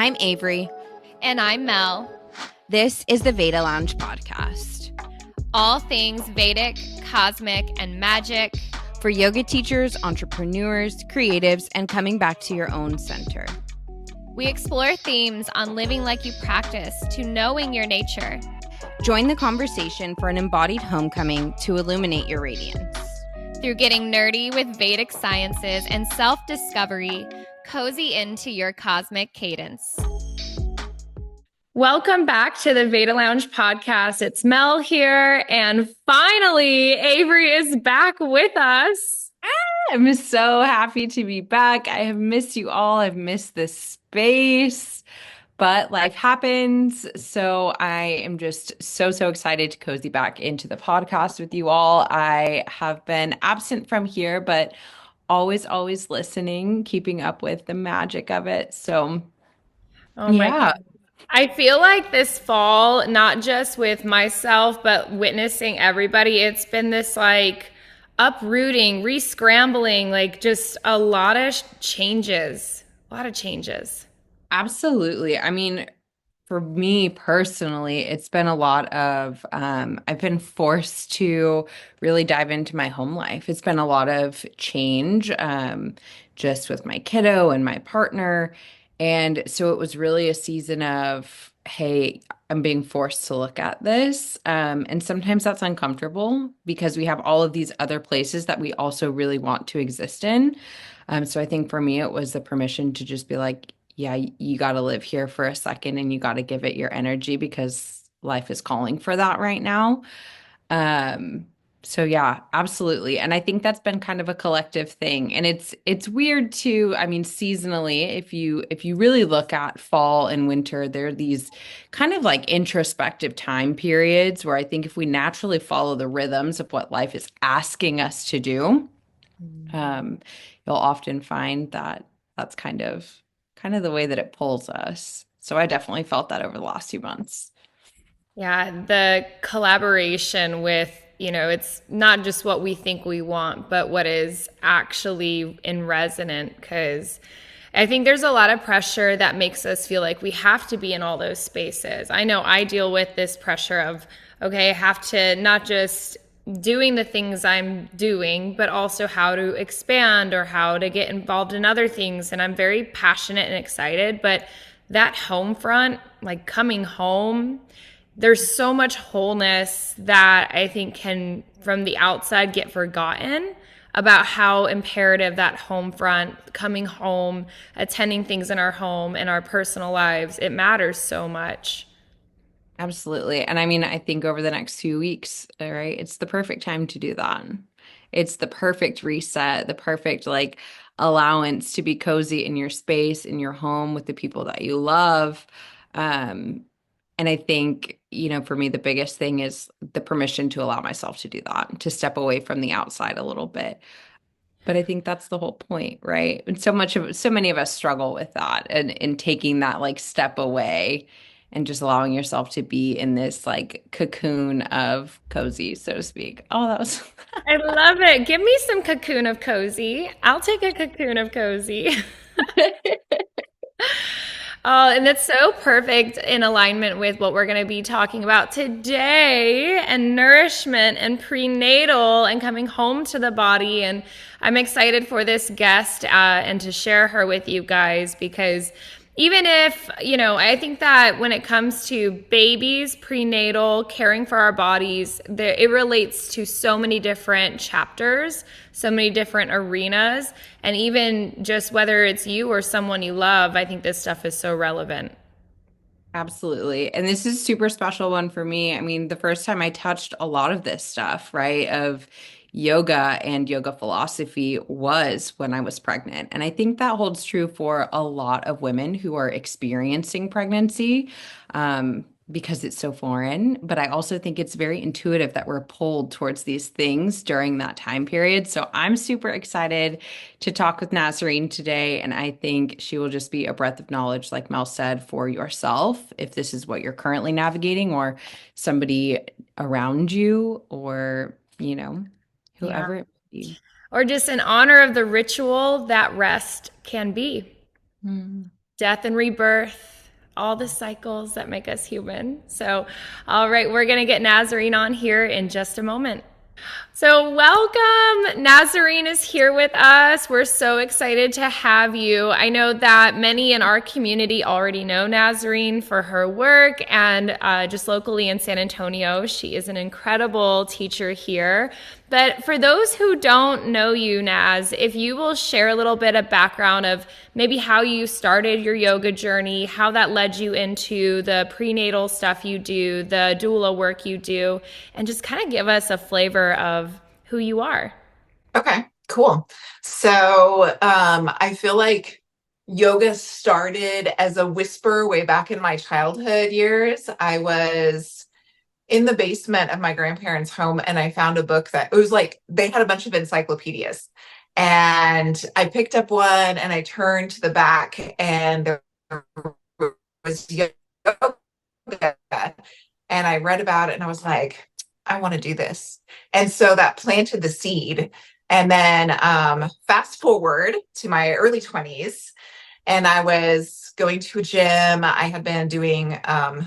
I'm Averie. And I'm Mel. This is the Veda Lounge Podcast. All things Vedic, cosmic, and magic. For yoga teachers, entrepreneurs, creatives, and coming back to your own center. We explore themes on living like you practice to knowing your nature. Join the conversation for an embodied homecoming to illuminate your radiance. Through getting nerdy with Vedic sciences and self-discovery, cozy into your cosmic cadence. Welcome back to the Veda Lounge Podcast. It's Mel here, and finally, Averie is back with us. I'm so happy to be back. I have missed you all. I've missed this space, but life happens. So I am just so excited to cozy back into the podcast with you all. I have been absent from here, but always listening, keeping up with the magic of it. So, oh my God. I feel like this fall, not just with myself, but witnessing everybody, it's been this like uprooting, re-scrambling, like just a lot of changes. Absolutely. I mean, for me personally, it's been a lot of, I've been forced to really dive into my home life. It's been a lot of change, just with my kiddo and my partner. And so it was really a season of, hey, I'm being forced to look at this. And sometimes that's uncomfortable because we have all of these other places that we also really want to exist in. So I think for me, it was the permission to just be like, yeah, you got to live here for a second and you got to give it your energy because life is calling for that right now. So yeah, absolutely. And I think that's been kind of a collective thing. And it's weird too. I mean, seasonally, if you really look at fall and winter, there are these kind of like introspective time periods where I think if we naturally follow the rhythms of what life is asking us to do, you'll often find that that's kind of the way that it pulls us. So I definitely felt that over the last few months. Yeah, the collaboration with, it's not just what we think we want, but what is actually in resonant, because I think there's a lot of pressure that makes us feel like we have to be in all those spaces. I know I deal with this pressure of, okay, I have to not just doing the things I'm doing, but also how to expand or how to get involved in other things. And I'm very passionate and excited, but that home front, like coming home, there's so much wholeness that I think can, from the outside, get forgotten about how imperative that home front, coming home, attending things in our home and our personal lives, it matters so much. Absolutely. And I mean, I think over the next few weeks, right, it's the perfect time to do that. It's the perfect reset, the perfect like allowance to be cozy in your space, in your home with the people that you love. And I think, for me, the biggest thing is the permission to allow myself to do that, to step away from the outside a little bit. But I think that's the whole point, right? And so many of us struggle with that and in taking that like step away and just allowing yourself to be in this like cocoon of cozy, so to speak. Oh, that was I love it. Give me some cocoon of cozy. I'll take a cocoon of cozy. Oh, and that's so perfect in alignment with what we're going to be talking about today, and nourishment and prenatal and coming home to the body. And I'm excited for this guest and to share her with you guys, because even if, I think that when it comes to babies, prenatal, caring for our bodies, it relates to so many different chapters, so many different arenas. And even just whether it's you or someone you love, I think this stuff is so relevant. Absolutely. And this is a super special one for me. I mean, the first time I touched a lot of this stuff, right, of yoga and yoga philosophy was when I was pregnant. And I think that holds true for a lot of women who are experiencing pregnancy, because it's so foreign. But I also think it's very intuitive that we're pulled towards these things during that time period. So I'm super excited to talk with Nasreen today. And I think she will just be a breath of knowledge, like Mel said, for yourself, if this is what you're currently navigating, or somebody around you, or, whoever it may be. Or just in honor of the ritual that rest can be. Death and rebirth, all the cycles that make us human. So, all right, we're going to get Nasreen on here in just a moment. So welcome. Nasreen is here with us. We're so excited to have you. I know that many in our community already know Nasreen for her work, and just locally in San Antonio, she is an incredible teacher here. But for those who don't know you, Naz, if you will share a little bit of background of maybe how you started your yoga journey, how that led you into the prenatal stuff you do, the doula work you do, and just kind of give us a flavor of who you are. Okay, cool. So I feel like yoga started as a whisper way back in my childhood years. I was in the basement of my grandparents' home and I found a book that it was like they had a bunch of encyclopedias. And I picked up one and I turned to the back and there was yoga. And I read about it and I was like, I want to do this. And so that planted the seed. And then fast forward to my early 20s, and I was going to a gym. I had been doing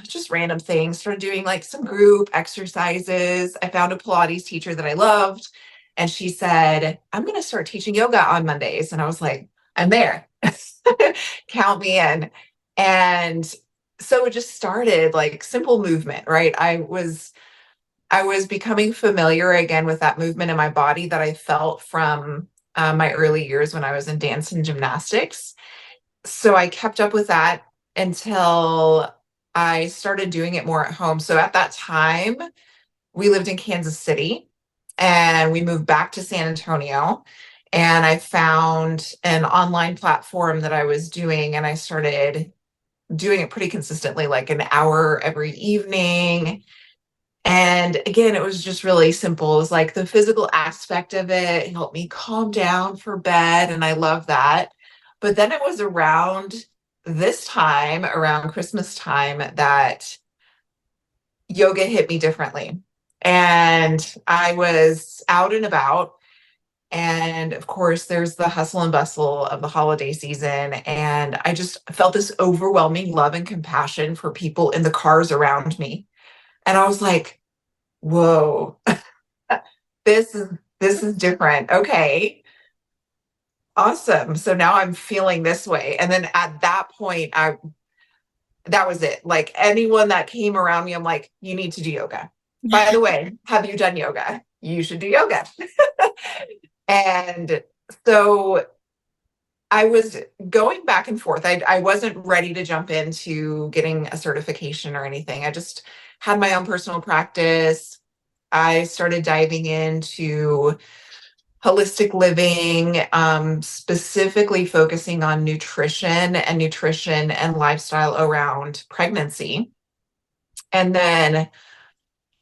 just random things, started doing like some group exercises. I found a Pilates teacher that I loved. And she said, I'm going to start teaching yoga on Mondays. And I was like, I'm there. Count me in. And so it just started like simple movement, right? I was becoming familiar again with that movement in my body that I felt from my early years when I was in dance and gymnastics. So I kept up with that until I started doing it more at home. So at that time, we lived in Kansas City and we moved back to San Antonio. And I found an online platform that I was doing, and I started doing it pretty consistently, like an hour every evening. And again, it was just really simple. It was like the physical aspect of it helped me calm down for bed. And I love that. But then it was around this time, around Christmas time, that yoga hit me differently. And I was out and about. And of course, there's the hustle and bustle of the holiday season. And I just felt this overwhelming love and compassion for people in the cars around me. And I was like, whoa, this is different. Okay. Awesome. So now I'm feeling this way. And then at that point, that was it. Like anyone that came around me, I'm like, you need to do yoga. By the way, have you done yoga? You should do yoga. And so I was going back and forth. I wasn't ready to jump into getting a certification or anything. I just had my own personal practice. I started diving into holistic living, specifically focusing on nutrition and lifestyle around pregnancy. And then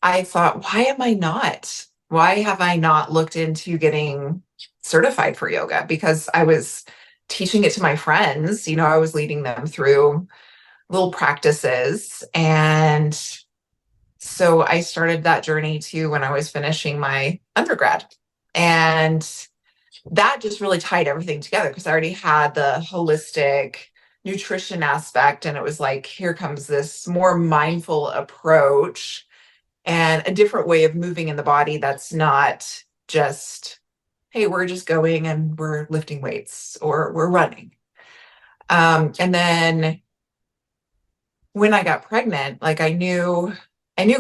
I thought, why have I not looked into getting certified for yoga? Because I was teaching it to my friends, I was leading them through little practices. And so I started that journey too when I was finishing my undergrad. And that just really tied everything together because I already had the holistic nutrition aspect. And it was like, here comes this more mindful approach and a different way of moving in the body that's not just, hey, we're just going and we're lifting weights or we're running. And then when I got pregnant, like I knew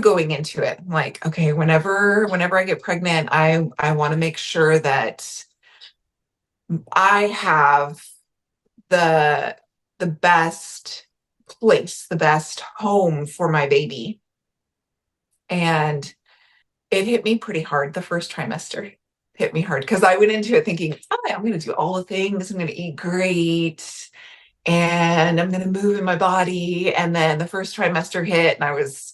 going into it, like, okay, whenever I get pregnant, I want to make sure that I have the best place, the best home for my baby. And it hit me pretty hard the first trimester. Hit me hard because I went into it thinking, oh, I'm going to do all the things. I'm going to eat great and I'm going to move in my body. And then the first trimester hit and I was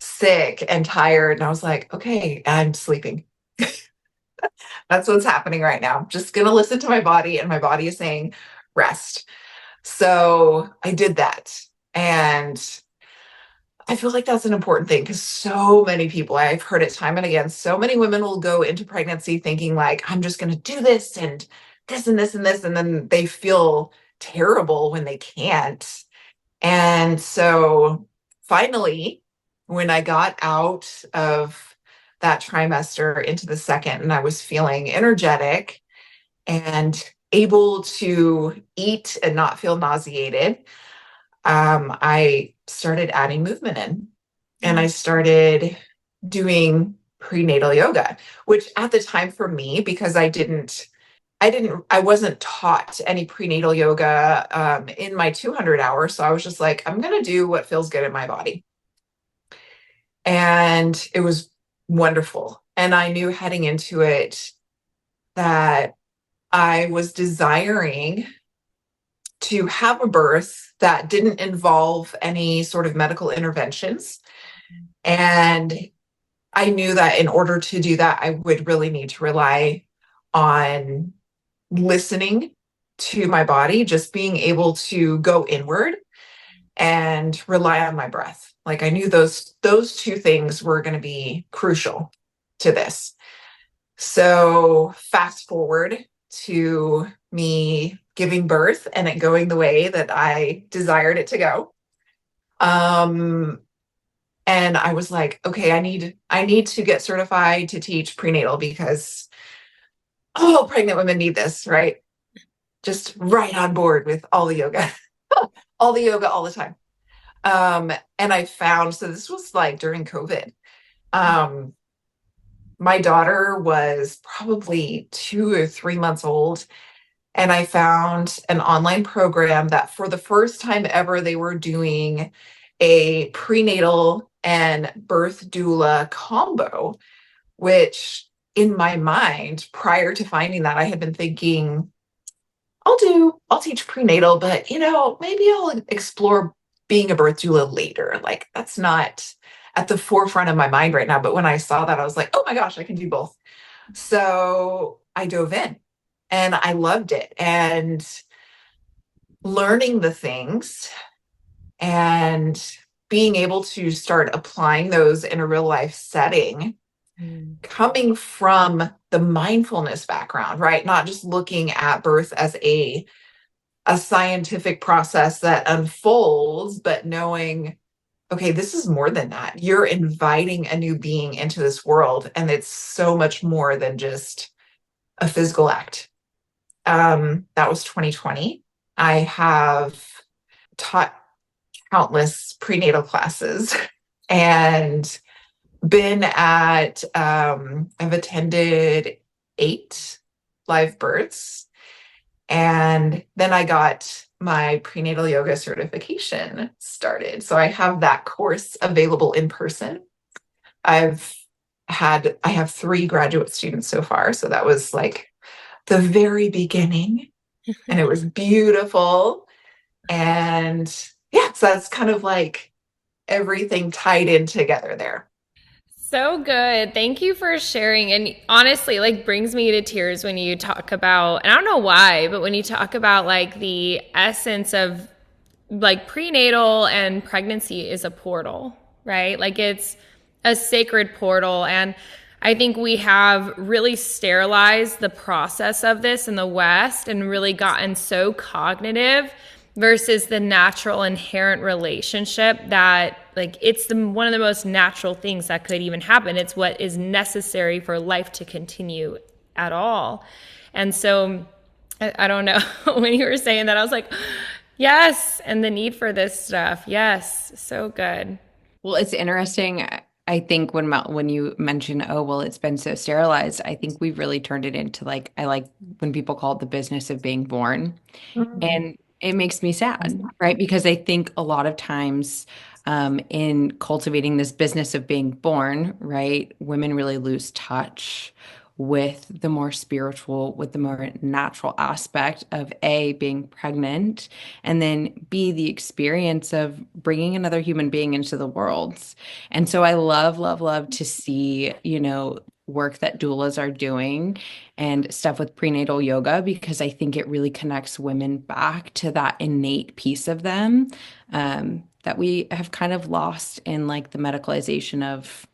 sick and tired. And I was like, okay, I'm sleeping. That's what's happening right now. I'm just going to listen to my body, and my body is saying rest. So I did that. And I feel like that's an important thing because so many people, I've heard it time and again, so many women will go into pregnancy thinking like, I'm just going to do this and this and this and this. And then they feel terrible when they can't. And so finally, when I got out of that trimester into the second, and I was feeling energetic and able to eat and not feel nauseated, I started adding movement in, and I started doing prenatal yoga, which at the time for me, because I wasn't taught any prenatal yoga in my 200 hours. So I was just like, I'm going to do what feels good in my body. And it was wonderful. And I knew heading into it that I was desiring to have a birth that didn't involve any sort of medical interventions. And I knew that in order to do that, I would really need to rely on listening to my body, just being able to go inward and rely on my breath. Like I knew those two things were going to be crucial to this. So fast forward to me giving birth and it going the way that I desired it to go. And I was like, okay, I need to get certified to teach prenatal because pregnant women need this, right? Just right on board with all the yoga, all the yoga all the time. And I found, so this was like during COVID. Um, my daughter was probably 2 or 3 months old, and I found an online program that for the first time ever, they were doing a prenatal and birth doula combo, which in my mind, prior to finding that, I had been thinking, I'll teach prenatal, but maybe I'll explore being a birth doula later. Like that's not at the forefront of my mind right now. But when I saw that, I was like, oh my gosh, I can do both. So I dove in and I loved it. And learning the things and being able to start applying those in a real life setting, coming from the mindfulness background, right? Not just looking at birth as a scientific process that unfolds, but knowing, okay, this is more than that. You're inviting a new being into this world, and it's so much more than just a physical act. That was 2020. I have taught countless prenatal classes and I've attended 8 live births. And then I got my prenatal yoga certification started. So I have that course available in person. I have 3 graduate students so far. So that was like the very beginning and it was beautiful. And yeah, so that's kind of like everything tied in together there. So good. Thank you for sharing. And honestly, like brings me to tears when you talk about, and I don't know why, but when you talk about like the essence of like prenatal and pregnancy is a portal, right? Like it's a sacred portal. And I think we have really sterilized the process of this in the West and really gotten so cognitive versus the natural inherent relationship that like it's one of the most natural things that could even happen. It's what is necessary for life to continue at all. And so I don't know, when you were saying that, I was like, yes, and the need for this stuff. Yes, so good. Well, it's interesting. I think when you mention, oh, well, it's been so sterilized, I think we've really turned it into like, I like when people call it the business of being born. Mhm. And it makes me sad, right? Because I think a lot of times in cultivating this business of being born, right, women really lose touch with the more spiritual, with the more natural aspect of A, being pregnant, and then B, the experience of bringing another human being into the world. And so I love, love, love to see, work that doulas are doing and stuff with prenatal yoga because I think it really connects women back to that innate piece of them that we have kind of lost in like the medicalization of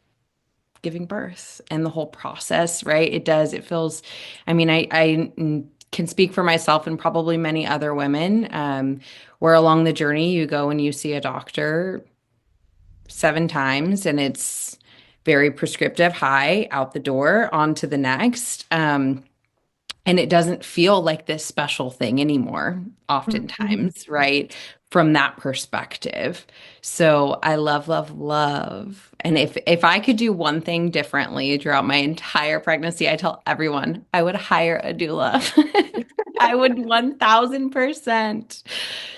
giving birth and the whole process, right? It feels, I mean, I can speak for myself and probably many other women, where along the journey you go and you see a doctor 7 times and it's very prescriptive, high out the door, on to the next. And it doesn't feel like this special thing anymore, Mhm. oftentimes, right? From that perspective. So I love, love, love. And if I could do one thing differently throughout my entire pregnancy, I tell everyone I would hire a doula. I would 1000%.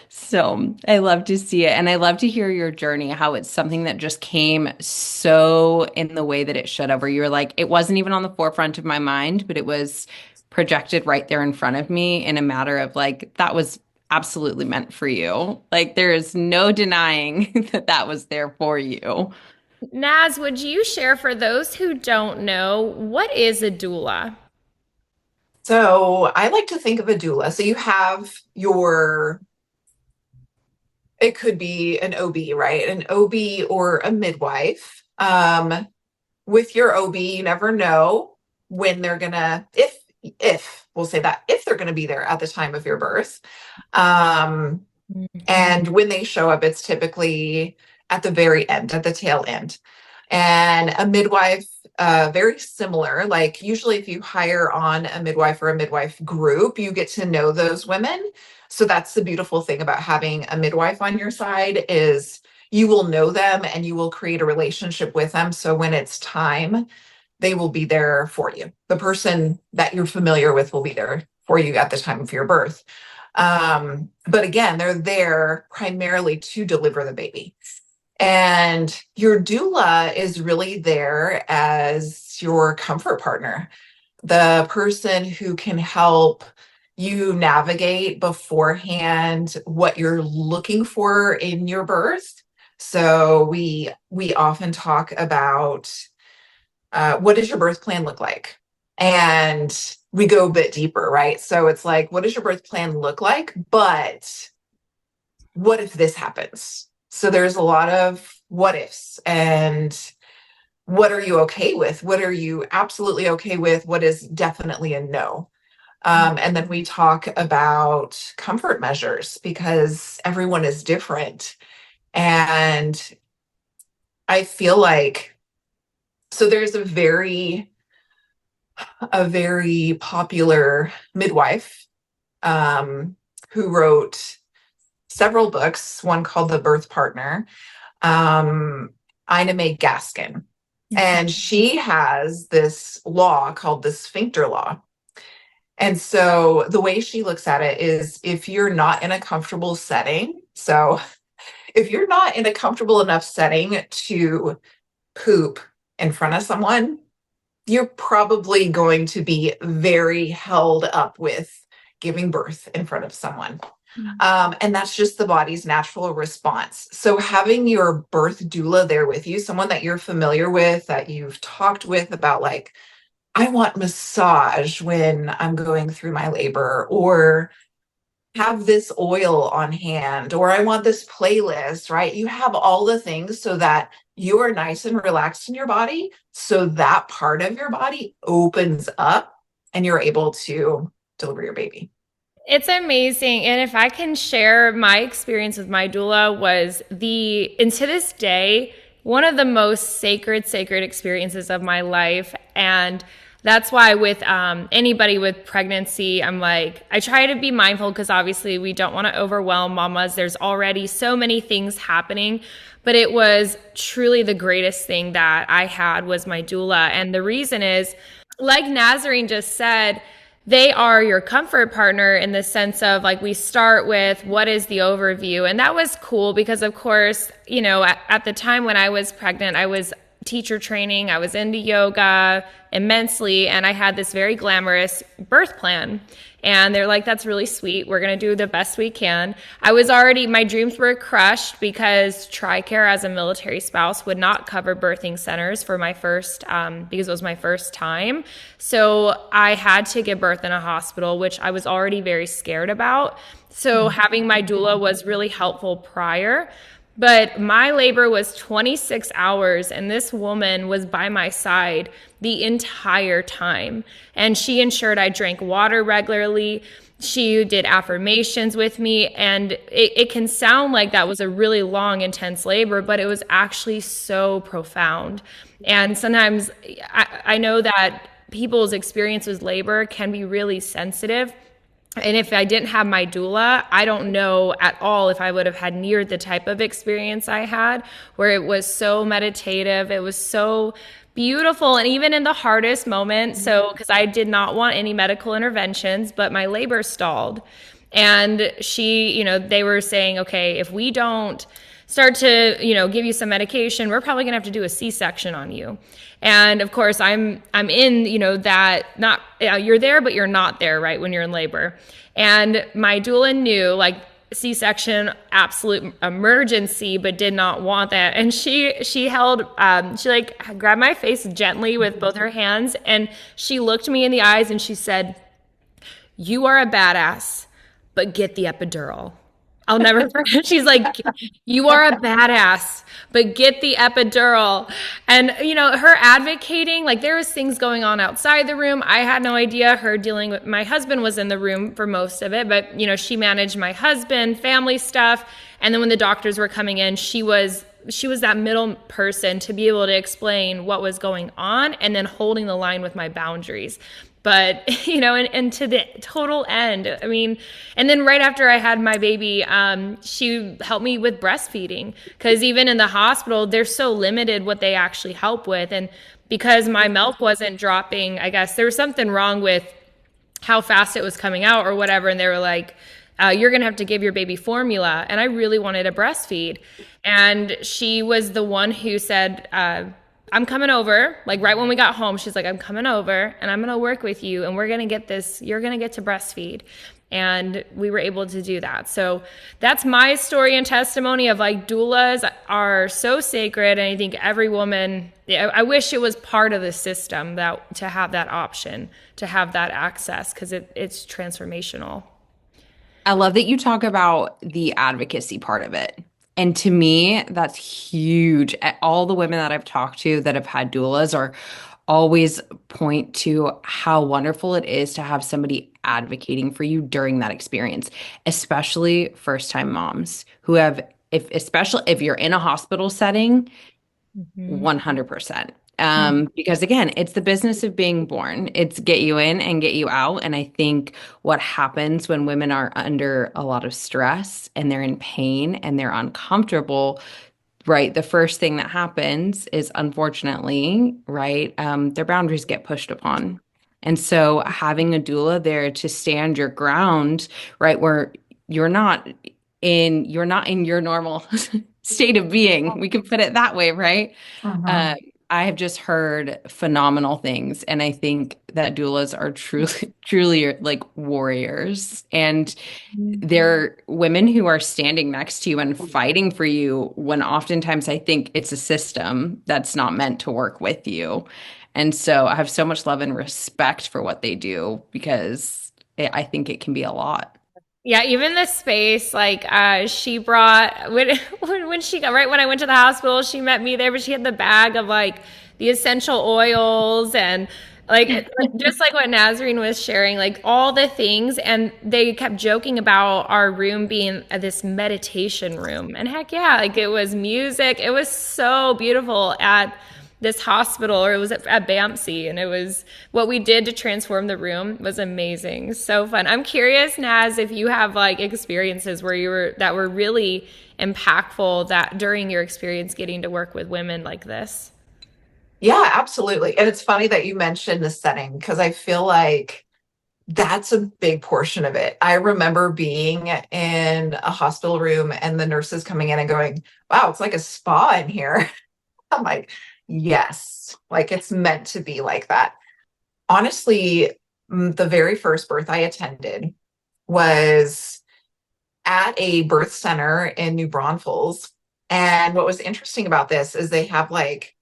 So I love to see it. And I love to hear your journey, how it's something that just came so in the way that it should have, where you were like, it wasn't even on the forefront of my mind, but it was projected right there in front of me in a matter of like, that was absolutely meant for you. Like, there is no denying that that was there for you. Naz, would you share for those who don't know, what is a doula? So I like to think of a doula. So you have it could be an OB, right? An OB or a midwife. With your OB, you never know when they're gonna, if we'll say that, if they're gonna be there at the time of your birth. Um, and when they show up, it's typically at the very end, at the tail end. And a midwife, very similar. Like usually, if you hire on a midwife or a midwife group, you get to know those women. So that's the beautiful thing about having a midwife on your side is you will know them and you will create a relationship with them. So when it's time, they will be there for you. The person that you're familiar with will be there for you at the time of your birth. But again, they're there primarily to deliver the baby. And your doula is really there as your comfort partner, the person who can help you navigate beforehand what you're looking for in your birth. So we often talk about what does your birth plan look like? And we go a bit deeper, right? So it's like, what does your birth plan look like? But what if this happens? So there's a lot of what ifs and what are you okay with? What are you absolutely okay with? What is definitely a no? And then we talk about comfort measures because everyone is different. And I feel like, so there's a very popular midwife who wrote several books, one called The Birth Partner, Ina May Gaskin. And she has this law called the sphincter law. And so the way she looks at it is if you're not in a comfortable setting, so if you're not in a comfortable enough setting to poop in front of someone, you're probably going to be very held up with giving birth in front of someone. And that's just the body's natural response. So having your birth doula there with you, someone that you're familiar with, that you've talked with about like, I want massage when I'm going through my labor, or have this oil on hand, or I want this playlist, right? You have all the things so that you are nice and relaxed in your body. So that part of your body opens up and you're able to deliver your baby. It's amazing. And if I can share my experience with my doula was and to this day, one of the most sacred experiences of my life. And that's why with anybody with pregnancy, I'm like, I try to be mindful because obviously we don't want to overwhelm mamas. There's already so many things happening, but it was truly the greatest thing that I had was my doula. And the reason is, like Nasreen just said, they are your comfort partner in the sense of like we start with what is the overview. And that was cool because of course, at the time when I was pregnant, I was teacher training, I was into yoga immensely, and I had this very glamorous birth plan. And they're like, that's really sweet. We're going to do the best we can. My dreams were crushed because TRICARE as a military spouse would not cover birthing centers for my first, because it was my first time. So I had to give birth in a hospital, which I was already very scared about. So having my doula was really helpful prior. But my labor was 26 hours, and this woman was by my side the entire time. And she ensured I drank water regularly. She did affirmations with me. And it can sound like that was a really long, intense labor, but it was actually so profound. And sometimes I know that people's experience with labor can be really sensitive. And if I didn't have my doula, I don't know at all if I would have had near the type of experience I had, where it was so meditative. It was so beautiful. And even in the hardest moment, so because I did not want any medical interventions, but my labor stalled. And they were saying, okay, if we don't start to, give you some medication, we're probably going to have to do a C-section on you. And of course, I'm in, that not, you're there, but you're not there, right, when you're in labor. And my doula knew, like, C-section, absolute emergency, but did not want that. And she grabbed my face gently with both her hands, and she looked me in the eyes and she said, "You are a badass, but get the epidural." I'll never forget. She's like, "You are a badass, but get the epidural." And, her advocating, like, there was things going on outside the room. I had no idea. Her dealing with my husband was in the room for most of it, but, she managed my husband, family stuff. And then when the doctors were coming in, she was that middle person to be able to explain what was going on and then holding the line with my boundaries. But, and to the total end, I mean, and then right after I had my baby, she helped me with breastfeeding, because even in the hospital, they're so limited what they actually help with. And because my milk wasn't dropping, I guess there was something wrong with how fast it was coming out or whatever. And they were like, you're going to have to give your baby formula. And I really wanted to breastfeed. And she was the one who said, "I'm coming over," like right when we got home, she's like, "I'm coming over and I'm going to work with you and we're going to get this, you're going to get to breastfeed." And we were able to do that. So that's my story and testimony of, like, doulas are so sacred. And I think every woman, I wish it was part of the system that to have that option, to have that access, because it's transformational. I love that you talk about the advocacy part of it. And to me, that's huge. All the women that I've talked to that have had doulas are always point to how wonderful it is to have somebody advocating for you during that experience, especially first-time moms who have, especially if you're in a hospital setting, Mhm. 100%. Because again, it's the business of being born. It's get you in and get you out. And I think what happens when women are under a lot of stress and they're in pain and they're uncomfortable, right? The first thing that happens is, unfortunately, right, their boundaries get pushed upon. And so having a doula there to stand your ground, right, where you're not you're not in your normal state of being. We can put it that way, right? Mhm. Uh, I have just heard phenomenal things, and I think that doulas are truly, truly like warriors. And they're women who are standing next to you and fighting for you when oftentimes I think it's a system that's not meant to work with you. And so I have so much love and respect for what they do, because I think it can be a lot. Yeah, even the space, like, she brought when she got, right when I went to the hospital, she met me there, but she had the bag of, like, the essential oils and, like, just like what Nasreen was sharing, like, all the things. And they kept joking about our room being this meditation room. And heck yeah, like, it was music. It was so beautiful at this hospital, or it was at BAMC, and it was what we did to transform the room was amazing. So fun. I'm curious, Naz, if you have, like, experiences where that were really impactful, that during your experience getting to work with women like this. Yeah, absolutely. And it's funny that you mentioned the setting, because I feel like that's a big portion of it. I remember being in a hospital room and the nurses coming in and going, "Wow, it's like a spa in here." I'm like, yes, like it's meant to be like that. Honestly, the very first birth I attended was at a birth center in New Braunfels. And what was interesting about this is they have, like,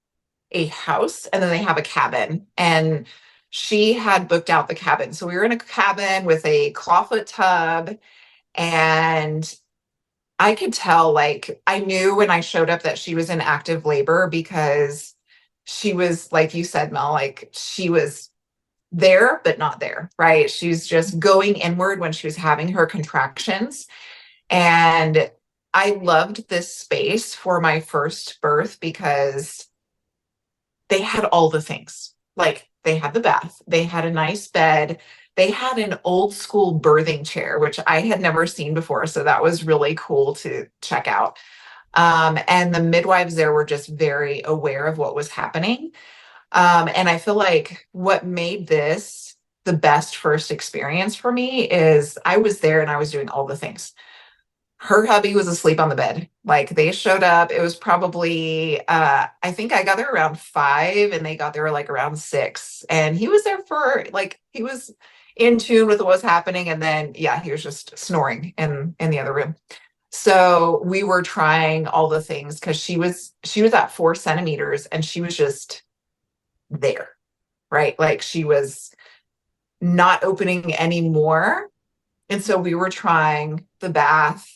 a house and then they have a cabin. And she had booked out the cabin. So we were in a cabin with a clawfoot tub, and I could tell, like, I knew when I showed up that she was in active labor because she was, like you said, Mel, like she was there, but not there, right? She's just going inward when she was having her contractions. And I loved this space for my first birth because they had all the things. Like they had the bath, they had a nice bed, they had an old school birthing chair, which I had never seen before. So that was really cool to check out. And the midwives there were just very aware of what was happening. And I feel like what made this the best first experience for me is I was there and I was doing all the things. Her hubby was asleep on the bed. Like they showed up. It was probably, I think I got there around 5 and they got there like around 6. And he was there for like, he was in tune with what was happening. And then, yeah, he was just snoring in the other room. So we were trying all the things because she was at 4 centimeters and she was just there, right? Like she was not opening anymore. And so we were trying the bath,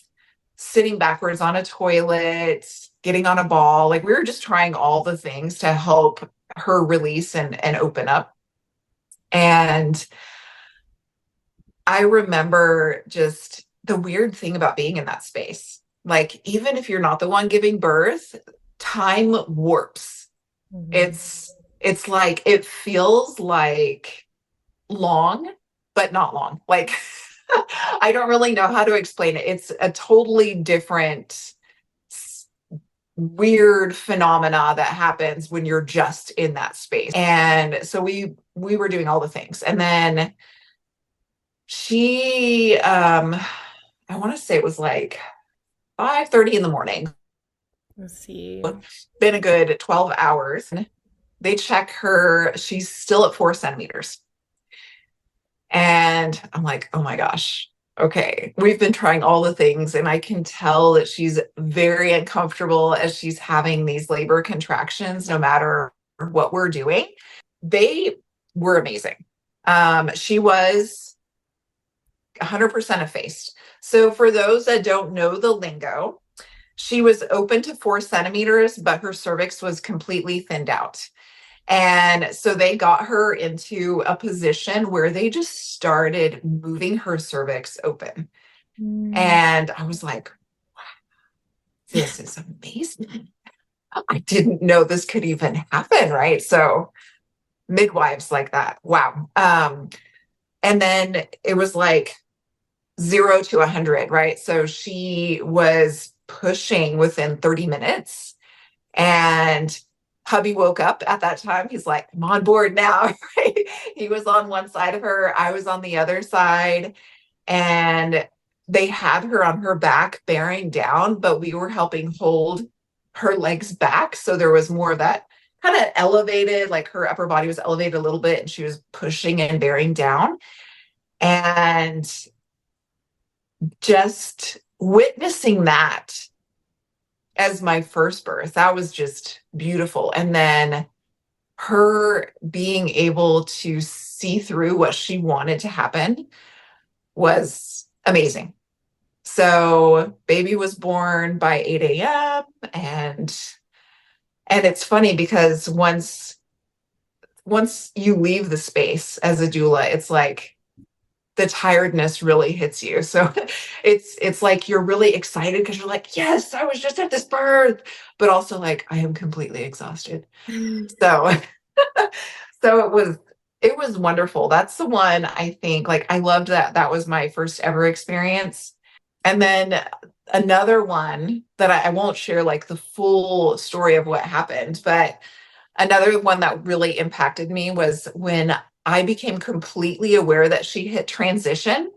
sitting backwards on a toilet, getting on a ball. Like we were just trying all the things to help her release and open up. And I remember just the weird thing about being in that space. Like, even if you're not the one giving birth, time warps. It's like it feels like long, but not long. Like I don't really know how to explain it. It's a totally different weird phenomena that happens when you're just in that space. And so we were doing all the things. And then she I want to say it was like 5:30 in the morning. Let's see. Been a good 12 hours. They check her. She's still at 4 centimeters. And I'm like, oh my gosh. Okay. We've been trying all the things, and I can tell that she's very uncomfortable as she's having these labor contractions, no matter what we're doing. They were amazing. She was 100% effaced. So for those that don't know the lingo, she was open to 4 centimeters, but her cervix was completely thinned out. And so they got her into a position where they just started moving her cervix open. And I was like, wow, this is amazing. I didn't know this could even happen, right? So midwives like that. Wow. And then it was like 0 to 100, right? So she was pushing within 30 minutes. And hubby woke up at that time. He's like, I'm on board now. Right? He was on one side of her. I was on the other side. And they had her on her back bearing down, but we were helping hold her legs back. So there was more of that kind of elevated, like her upper body was elevated a little bit and she was pushing and bearing down. And just witnessing that as my first birth, that was just beautiful. And then her being able to see through what she wanted to happen was amazing. So baby was born by 8 a.m. And it's funny because once you leave the space as a doula, it's like the tiredness really hits you. So it's like you're really excited because you're like, yes, I was just at this birth, but also like I am completely exhausted. So so it was wonderful. That's the one I think, like I loved that was my first ever experience. And then another one that I won't share like the full story of what happened, but another one that really impacted me was when I became completely aware that she hit transition.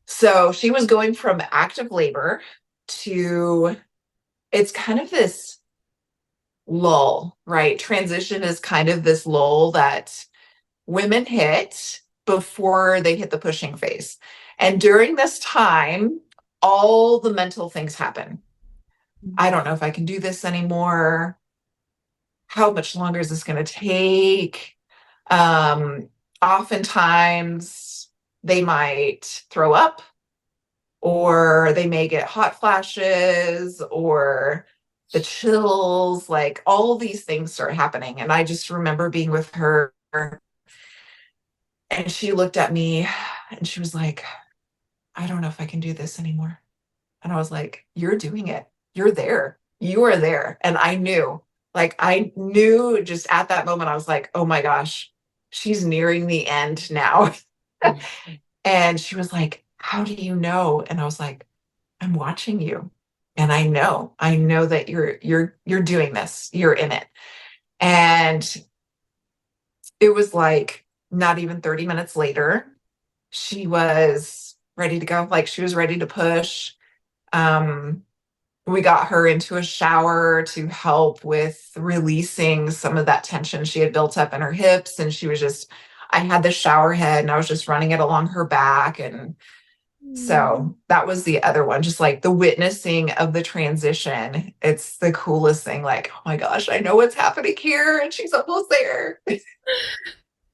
So she was going from active labor to, it's kind of this lull, right? Transition is kind of this lull that women hit before they hit the pushing phase. And during this time, all the mental things happen. I don't know if I can do this anymore. How much longer is this going to take? Oftentimes they might throw up. or they may get hot flashes or the chills, like all these things start happening. And I just remember being with her and she looked at me and she was like, I don't know if I can do this anymore. And I was like, you're doing it. You're there. You are there. And I knew just at that moment, I was like, oh my gosh, she's nearing the end now. And she was like, how do you know? And I was like, I'm watching you. And I know that you're doing this. You're in it. And it was like not even 30 minutes later, she was ready to go. Like she was ready to push. We got her into a shower to help with releasing some of that tension she had built up in her hips. And I had the shower head and I was just running it along her back. And so that was the other one, just like the witnessing of the transition. It's the coolest thing. Like, oh my gosh, I know what's happening here and she's almost there.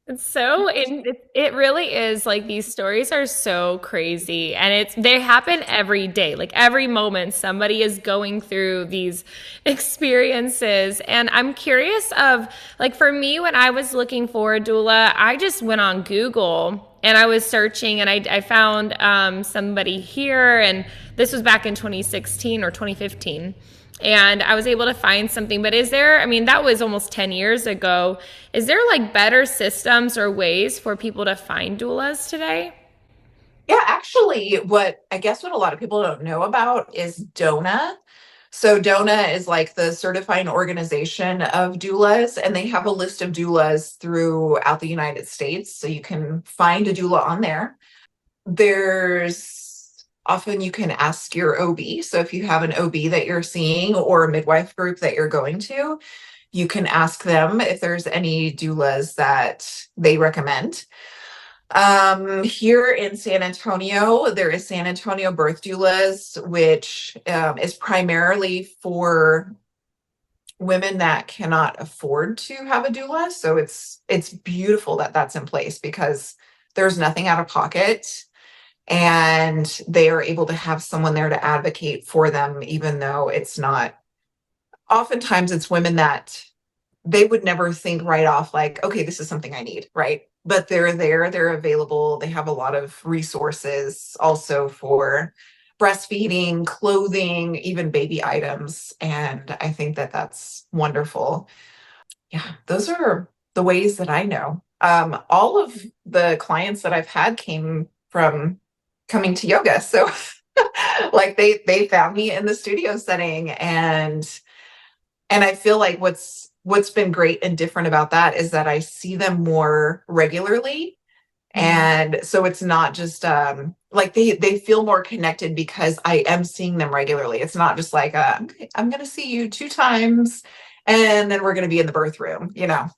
It really is like these stories are so crazy and they happen every day. Like every moment somebody is going through these experiences. And I'm curious of like for me, when I was looking for a doula, I just went on Google and I was searching and I found somebody here, and this was back in 2016 or 2015. And I was able to find something. But that was almost 10 years ago. Is there like better systems or ways for people to find doulas today? Yeah, actually, what a lot of people don't know about is DONA. So DONA is like the certifying organization of doulas, and they have a list of doulas throughout the United States. So you can find a doula on there. There's often you can ask your OB. So if you have an OB that you're seeing or a midwife group that you're going to, you can ask them if there's any doulas that they recommend. Here in San Antonio, there is San Antonio Birth Doulas, which is primarily for women that cannot afford to have a doula. So it's beautiful that that's in place because there's nothing out of pocket and they are able to have someone there to advocate for them, even though it's not. Oftentimes it's women that they would never think right off like, okay, this is something I need, right? But they're there, they're available. They have a lot of resources also for breastfeeding, clothing, even baby items. And I think that that's wonderful. Yeah, those are the ways that I know. All of the clients that I've had came from coming to yoga. So like they found me in the studio setting, and I feel like what's been great and different about that is that I see them more regularly. And so it's not just like they feel more connected because I am seeing them regularly. It's not just like I'm going to see you 2 times and then we're going to be in the birth room, you know.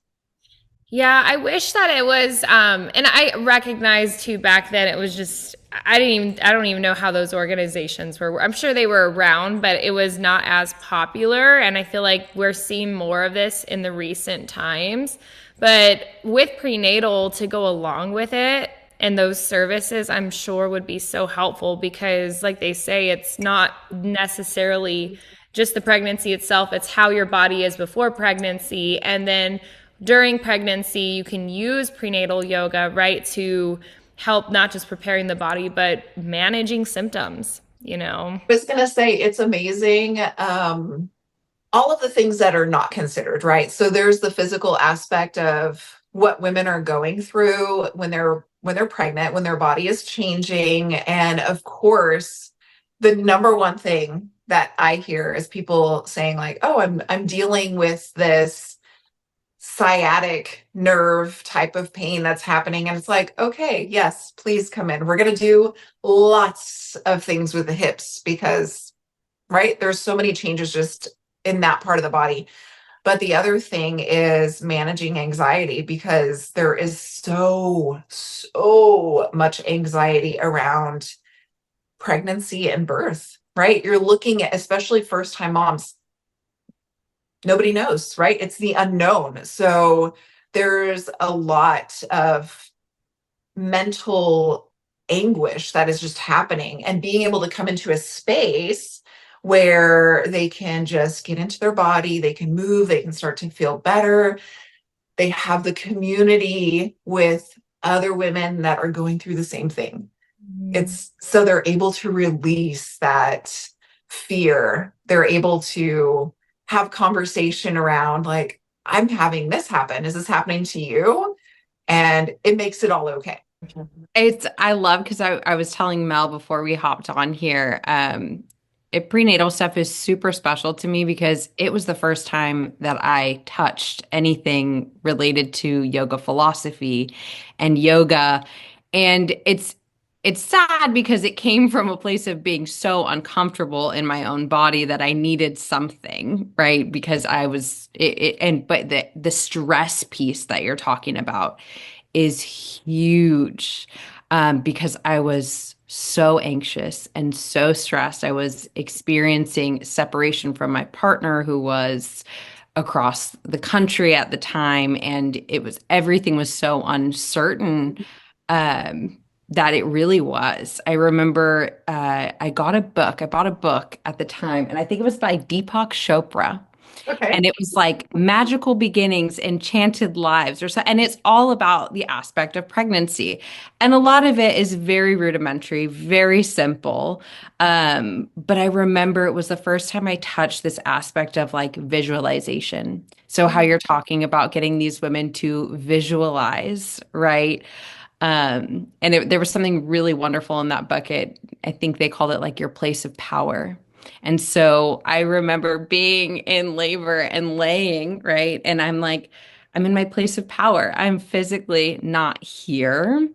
Yeah, I wish that it was, and I recognized too back then it was just, I don't even know how those organizations were. I'm sure they were around, but it was not as popular. And I feel like we're seeing more of this in the recent times. But with prenatal to go along with it and those services, I'm sure would be so helpful because like they say, it's not necessarily just the pregnancy itself. It's how your body is before pregnancy. And then during pregnancy, you can use prenatal yoga, right, to help not just preparing the body, but managing symptoms, you know? I was going to say, it's amazing. All of the things that are not considered, right? So there's the physical aspect of what women are going through when they're pregnant, when their body is changing. And of course, the number one thing that I hear is people saying like, oh, I'm dealing with this sciatic nerve type of pain that's happening. And it's like, okay, yes, please come in. We're going to do lots of things with the hips because, right, there's so many changes just in that part of the body. But the other thing is managing anxiety because there is so much anxiety around pregnancy and birth, right? You're looking at, especially first-time moms, nobody knows, right? It's the unknown. So there's a lot of mental anguish that is just happening, and being able to come into a space where they can just get into their body, they can move, they can start to feel better. They have the community with other women that are going through the same thing. It's so they're able to release that fear. They're able to have conversation around, like, I'm having this happen. Is this happening to you? And it makes it all okay. I love, because I was telling Mel before we hopped on here, prenatal stuff is super special to me because it was the first time that I touched anything related to yoga philosophy and yoga. And it's sad because it came from a place of being so uncomfortable in my own body that I needed something, right? Because I was but the stress piece that you're talking about is huge, because I was so anxious and so stressed. I was experiencing separation from my partner who was across the country at the time, and everything was so uncertain, that it really was. I remember I got a book. I bought a book at the time, and I think it was by Deepak Chopra. Okay. And it was like Magical Beginnings, Enchanted Lives, or so. And it's all about the aspect of pregnancy. And a lot of it is very rudimentary, very simple. But I remember it was the first time I touched this aspect of like visualization. So, how you're talking about getting these women to visualize, right? There was something really wonderful in that bucket. I think they called it like your place of power. And so I remember being in labor and laying, right? And I'm like, I'm in my place of power. I'm physically not here.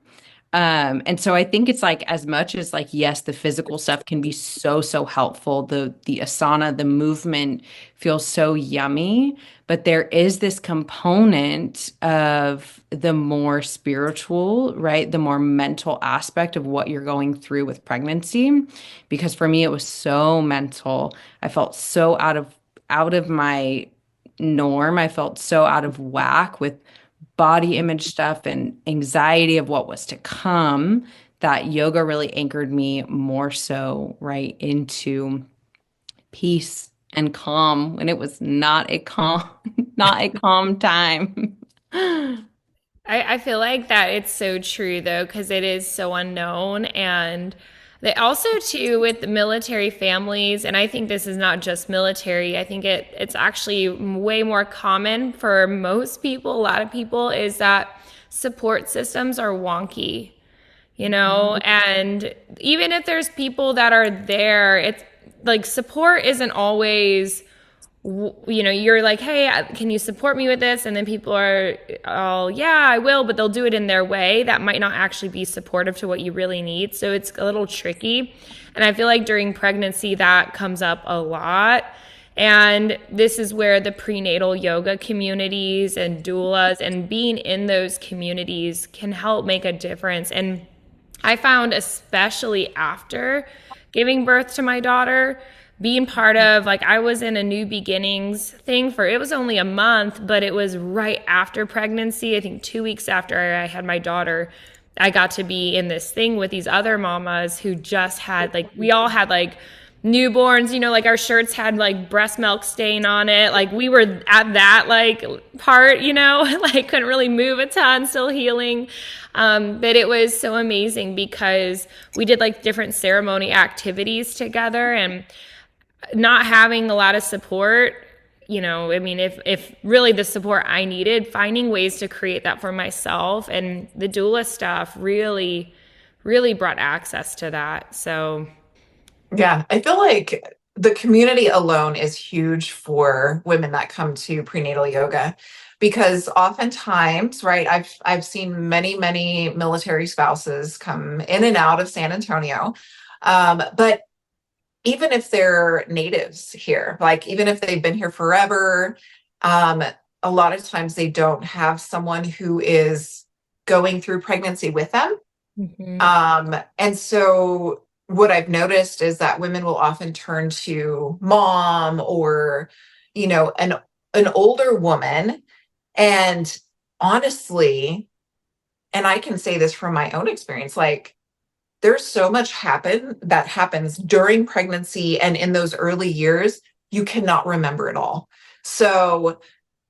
And so I think it's like, as much as like, yes, the physical stuff can be so, so helpful. The asana, the movement feels so yummy, but there is this component of the more spiritual, right? The more mental aspect of what you're going through with pregnancy. Because for me, it was so mental. I felt so out of my norm. I felt so out of whack with body image stuff and anxiety of what was to come, that yoga really anchored me more so right into peace and calm when it was not a calm, not a calm time. I feel like that it's so true though, because it is so unknown. And they also too with the military families, and I think this is not just military, I think it's actually way more common for most people, a lot of people, is that support systems are wonky, you know, and even if there's people that are there, it's like support isn't always, you know, you're like, hey, can you support me with this? And then people are, oh, yeah, I will, but they'll do it in their way. That might not actually be supportive to what you really need. So it's a little tricky. And I feel like during pregnancy, that comes up a lot. And this is where the prenatal yoga communities and doulas and being in those communities can help make a difference. And I found, especially after giving birth to my daughter, being part of, like, I was in a new beginnings thing for, it was only a month, but it was right after pregnancy. I think 2 weeks after I had my daughter, I got to be in this thing with these other mamas who just had, like, we all had like newborns, you know, like our shirts had like breast milk stain on it. Like we were at that like part, you know, like couldn't really move a ton, still healing. But it was so amazing because we did like different ceremony activities together, and not having a lot of support, you know, I mean, if really the support I needed, finding ways to create that for myself, and the doula stuff really, really brought access to that. So Yeah, I feel like the community alone is huge for women that come to prenatal yoga, because oftentimes, right, I've seen many military spouses come in and out of San Antonio. But even if they're natives here, like even if they've been here forever, a lot of times they don't have someone who is going through pregnancy with them. And so what I've noticed is that women will often turn to mom or, you know, an older woman. And honestly, and I can say this from my own experience, like there's so much that happens during pregnancy and in those early years, you cannot remember it all. So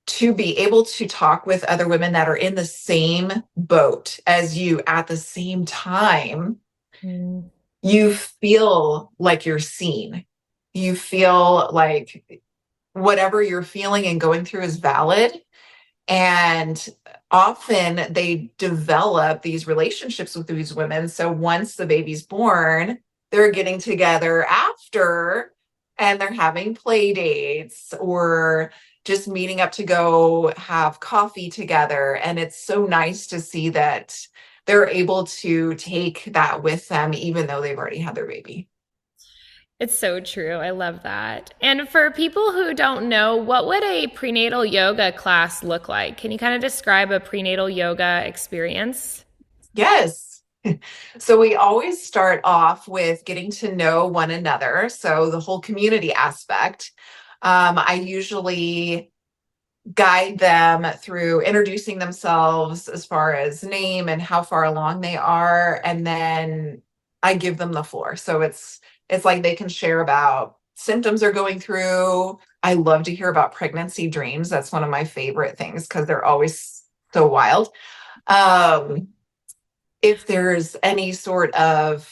to be able to talk with other women that are in the same boat as you at the same time, you feel like you're seen. You feel like whatever you're feeling and going through is valid. And often they develop these relationships with these women. So once the baby's born, they're getting together after and they're having play dates or just meeting up to go have coffee together. And it's so nice to see that they're able to take that with them, even though they've already had their baby. It's so true. I love that. And for people who don't know, what would a prenatal yoga class look like? Can you kind of describe a prenatal yoga experience? Yes. So we always start off with getting to know one another. So the whole community aspect. I usually guide them through introducing themselves as far as name and how far along they are. And then I give them the floor. So it's like they can share about symptoms they're going through. I love to hear about pregnancy dreams. That's one of my favorite things because they're always so wild. If there's any sort of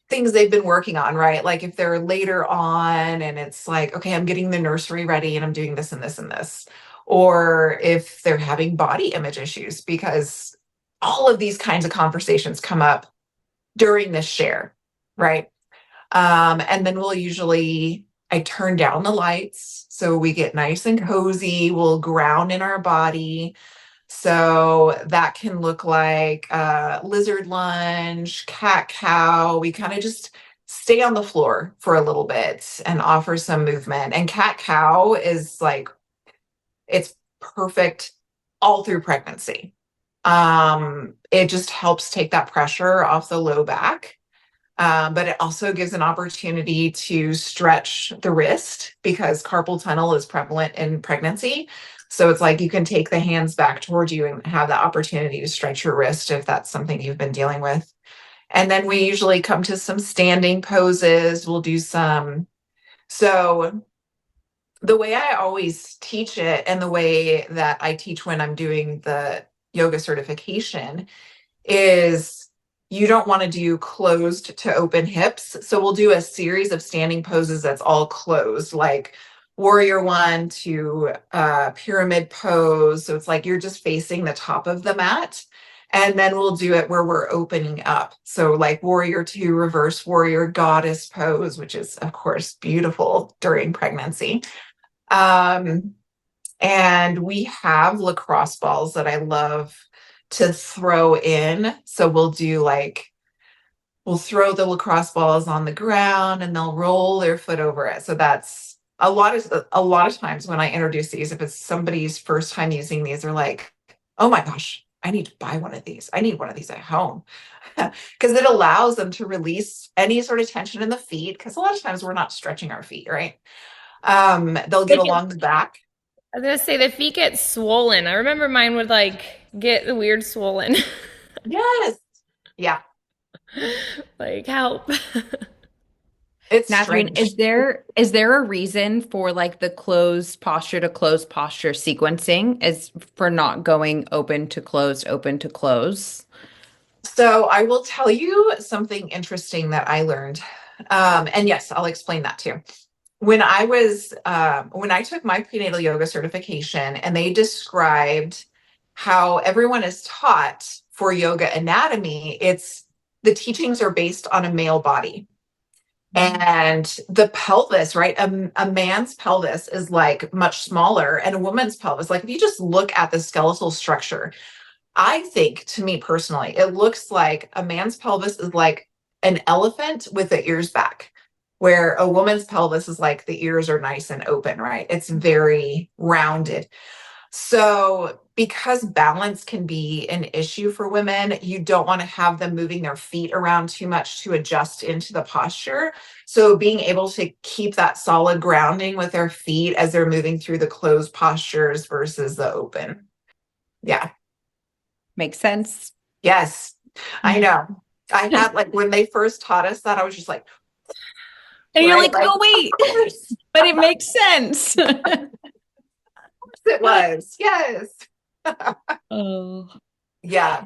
things they've been working on, right? Like if they're later on and it's like, okay, I'm getting the nursery ready and I'm doing this and this and this. Or if they're having body image issues, because all of these kinds of conversations come up during this share, right? And then I turn down the lights so we get nice and cozy. We'll ground in our body. So that can look like lizard lunge, cat cow. We kind of just stay on the floor for a little bit and offer some movement. And cat cow is like, it's perfect all through pregnancy. It just helps take that pressure off the low back. But it also gives an opportunity to stretch the wrist because carpal tunnel is prevalent in pregnancy. So it's like you can take the hands back towards you and have the opportunity to stretch your wrist if that's something you've been dealing with. And then we usually come to some standing poses. We'll do some. So the way I always teach it and the way that I teach when I'm doing the yoga certification is you don't want to do closed to open hips. So we'll do a series of standing poses that's all closed, like warrior one to pyramid pose. So it's like you're just facing the top of the mat. And then we'll do it where we're opening up. So like warrior two, reverse warrior goddess pose, which is of course beautiful during pregnancy. And we have lacrosse balls that I love to throw in. So we'll throw the lacrosse balls on the ground and they'll roll their foot over it. So that's a lot of times when I introduce these, if it's somebody's first time using these, they're like, oh my gosh, I need to buy one of these. I need one of these at home. Because it allows them to release any sort of tension in the feet. Because a lot of times we're not stretching our feet, right? They'll get along the back. I was going to say the feet get swollen. I remember mine would like get the weird swollen. Yes. Yeah. Like help. It's Nasreen, strange. is there a reason for like the closed posture to closed posture sequencing is for not going open to closed, open to close? So I will tell you something interesting that I learned. And yes, I'll explain that too. When I took my prenatal yoga certification and they described how everyone is taught for yoga anatomy, the teachings are based on a male body. And the pelvis, right? A man's pelvis is like much smaller and a woman's pelvis. Like if you just look at the skeletal structure, I think to me personally, it looks like a man's pelvis is like an elephant with the ears back, where a woman's pelvis is like the ears are nice and open, right? It's very rounded. So because balance can be an issue for women, you don't want to have them moving their feet around too much to adjust into the posture. So being able to keep that solid grounding with their feet as they're moving through the closed postures versus the open. Yeah. Makes sense. Yes, I know. I had like when they first taught us that, I was just like, And you're right, like, like, oh, wait, of course but it makes sense. it was. Yes. Oh. Yeah.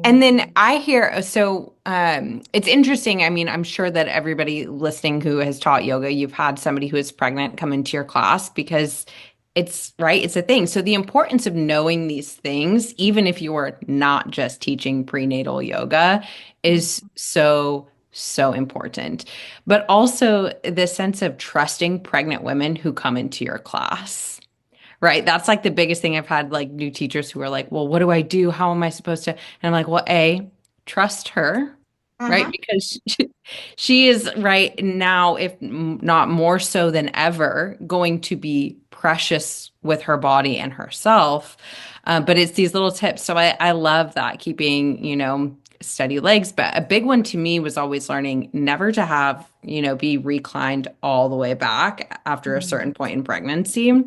And then I hear, so it's interesting. I mean, I'm sure that everybody listening who has taught yoga, you've had somebody who is pregnant come into your class because it's right, it's a thing. So the importance of knowing these things, even if you are not just teaching prenatal yoga, is so, so important. But also the sense of trusting pregnant women who come into your class. Right. That's like the biggest thing. I've had like new teachers who are like, well, what do I do? How am I supposed to? And I'm like, well, A, trust her, right? Mm-hmm. Because she is right now, if not more so than ever, going to be precious with her body and herself. But it's these little tips. So I love that, keeping, steady legs. But a big one to me was always learning never to have, be reclined all the way back after a certain point in pregnancy.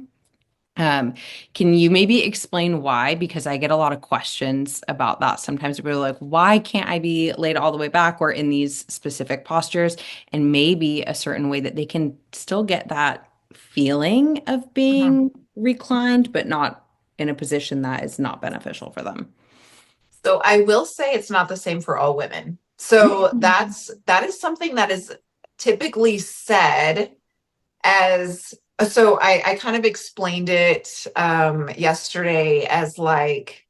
Um, can you maybe explain why? Because I get a lot of questions about that. Sometimes people are like, why can't I be laid all the way back or in these specific postures? And maybe a certain way that they can still get that feeling of Mm-hmm. being reclined, but not in a position that is not beneficial for them. So I will say it's not the same for all women. So that is something that is typically said as so I kind of explained it yesterday as like